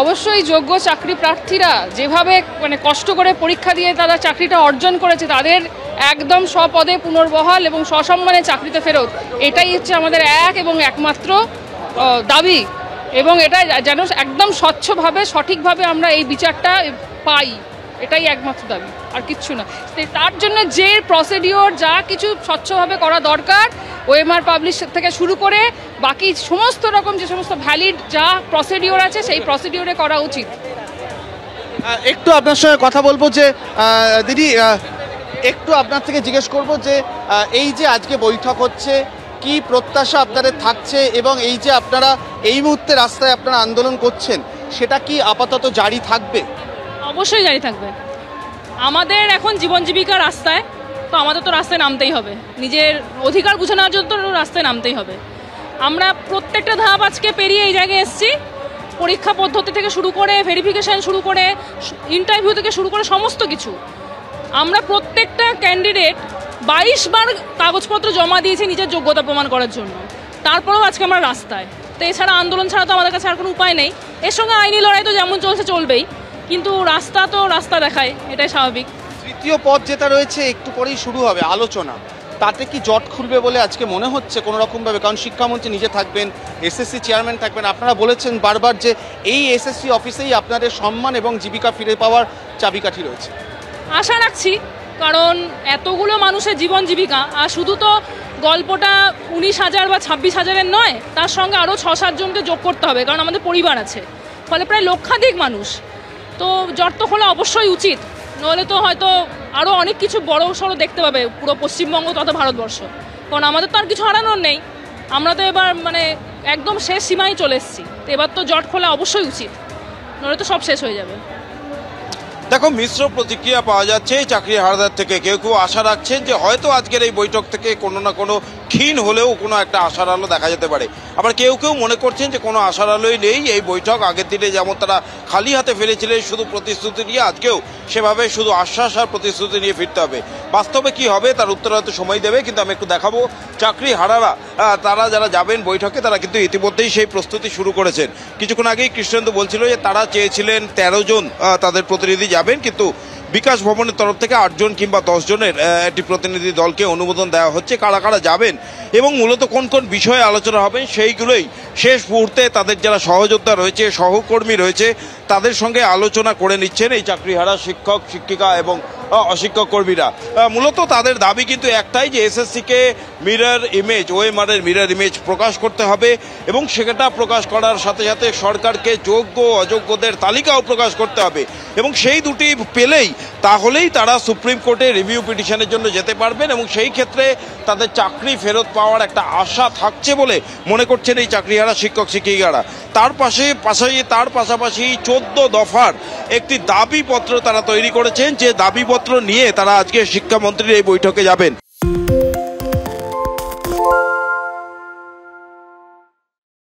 অবশ্যই যোগ্য চাকরি প্রার্থীরা যেভাবে মানে কষ্ট করে পরীক্ষা দিয়ে তারা চাকরিটা অর্জন করেছে তাদের একদম স্বপদে পুনর্বহাল এবং সসম্মানে চাকরিতে ফেরত, এটাই হচ্ছে আমাদের এক এবং একমাত্র দাবি। এবং এটা যেন একদম স্বচ্ছভাবে সঠিকভাবে আমরা এই বিচারটা পাই, এটাই একমাত্র দাবি, আর কিচ্ছু না। তার জন্য যে প্রসিডিওর যা কিছু স্বচ্ছভাবে করা দরকার, ওএমআর পাবলিশ থেকে শুরু করে বাকি সমস্ত রকম যে সমস্ত ভ্যালিড যা প্রসিডিওর আছে সেই প্রসিডিওরে করা উচিত। একটু আপনার সঙ্গে কথা বলবো যে দিদি, একটু আপনার থেকে জিজ্ঞেস করব যে এই যে আজকে বৈঠক হচ্ছে, কি প্রত্যাশা আপনাদের থাকছে, এবং এই যে আপনারা এই মুহূর্তে রাস্তায় আপনারা আন্দোলন করছেন সেটা কি আপাতত জারি থাকবে? অবশ্যই জারি থাকবে। আমাদের এখন জীবন জীবিকা রাস্তায়, তো আমাদের তো রাস্তায় নামতেই হবে, নিজের অধিকার বুঝে নেওয়ার জন্য তো রাস্তায় নামতেই হবে। আমরা প্রত্যেকটা ধাপ আজকে পেরিয়ে এই জায়গায় এসেছি, পরীক্ষা পদ্ধতি থেকে শুরু করে ভেরিফিকেশান শুরু করে ইন্টারভিউ থেকে শুরু করে সমস্ত কিছু। আমরা প্রত্যেকটা ক্যান্ডিডেট 22 বার কাগজপত্র জমা দিয়েছি নিজের যোগ্যতা প্রমাণ করার জন্য, তারপরেও আজকে আমরা রাস্তায়। তো এছাড়া আন্দোলন ছাড়া তো আমাদের কাছে আর কোনো উপায় নেই। এর সঙ্গে আইনি লড়াই তো যেমন চলছে চলবেই, কিন্তু রাস্তা তো রাস্তা দেখায়, এটাই স্বাভাবিক। তৃতীয় পদ যেটা রয়েছে একটু পরেই শুরু হবে আলোচনা, তাতে কি জট খুলবে বলে আজকে মনে হচ্ছে কোনো রকমভাবে? কারণ শিক্ষামন্ত্রী নিজে থাকবেন, এসএসসি চেয়ারম্যান থাকবেন, আপনারা বলেছেন বারবার যে এই এসএসসি অফিসেই আপনাদের সম্মান এবং জীবিকা ফিরে পাওয়ার চাবিকাঠি রয়েছে। আশা রাখছি, কারণ এতগুলো মানুষের জীবন জীবিকা, আর শুধু তো গল্পটা 19,000 বা 26,000-এর নয়, তার সঙ্গে আরও 6-7 জনকে যোগ করতে হবে, কারণ আমাদের পরিবার আছে, ফলে প্রায় লক্ষাধিক মানুষ। তো জট তো খোলা অবশ্যই উচিত, নইলে তো হয়তো আরও অনেক কিছু বড় সড়ো দেখতে পাবে পুরো পশ্চিমবঙ্গ তথা ভারতবর্ষ। কারণ আমাদের তো আর কিছু হারানোর নেই, আমরা তো এবার মানে একদম শেষ সীমায় চলে এসেছি। তো এবার তো জট খোলা অবশ্যই উচিত, নইলে তো সব শেষ হয়ে যাবে। দেখো, মিশ্র প্রতিক্রিয়া পাওয়া যাচ্ছে চাকরি হারাদার থেকে। কেউ কেউ আশা রাখছেন যে হয়তো আজকের এই বৈঠক থেকে কোনো না কোনো ক্ষীণ হলেও কোনো একটা আশার আলো দেখা যেতে পারে। আবার কেউ কেউ মনে করছেন যে কোনো আশার আলোই নেই। এই বৈঠক আগের দিনে যেমন তারা খালি হাতে ফেলেছিলেন শুধু প্রতিশ্রুতি নিয়ে, আজকেও সেভাবে শুধু আশ্বাস আর প্রতিশ্রুতি নিয়ে ফিরতে হবে। বাস্তবে কি হবে তার উত্তর হয়তো সময় দেবে, কিন্তু আমি একটু দেখাবো চাকরি হারারা তারা যারা যাবেন বৈঠকে, তারা কিন্তু ইতিমধ্যেই সেই প্রস্তুতি শুরু করেছেন। কিছুক্ষণ আগেই কৃষ্ণেন্দু বলছিল যে তারা চেয়েছিলেন 13 জন তাদের প্রতিনিধি যাবেন, কিন্তু বিকাশ ভবনের তরফ থেকে 8 জন কিংবা 10 জনের একটি প্রতিনিধি দলকে অনুমোদন দেওয়া হচ্ছে। কারা কারা যাবেন এবং মূলত কোন কোন বিষয়ে আলোচনা হবেন সেইগুলোই শেষ মুহূর্তে তাদের যারা সহযোদ্ধা রয়েছে, সহকর্মী রয়েছে, তাদের সঙ্গে আলোচনা করে নিচ্ছেন এই চাকরিহারা শিক্ষক শিক্ষিকা এবং অশিক্ষক কর্মীরা। মূলত তাদের দাবি কিন্তু একটাই, যে এসএসসিকে মিরর ইমেজ, ওএমআরের মিরর ইমেজ প্রকাশ করতে হবে, এবং সেটা প্রকাশ করার সাথে সাথে সরকারকে যোগ্য অযোগ্যদের তালিকাও প্রকাশ করতে হবে। এবং সেই দুটি পেলেই তাহলেই তারা সুপ্রিম কোর্টে রিভিউ পিটিশনের জন্য যেতে পারবেন, এবং সেই ক্ষেত্রে তাদের চাকরি ফেরত পাওয়ার একটা আশা থাকছে বলে মনে করছেন এই চাকরিহারা শিক্ষক শিক্ষিকারা। তার পাশাপাশি 14 দফার একটি দাবিপত্র তারা তৈরি করেছেন, যে দাবিপত্র নিয়ে তারা আজকে শিক্ষামন্ত্রীর এই বৈঠকে যাবেন।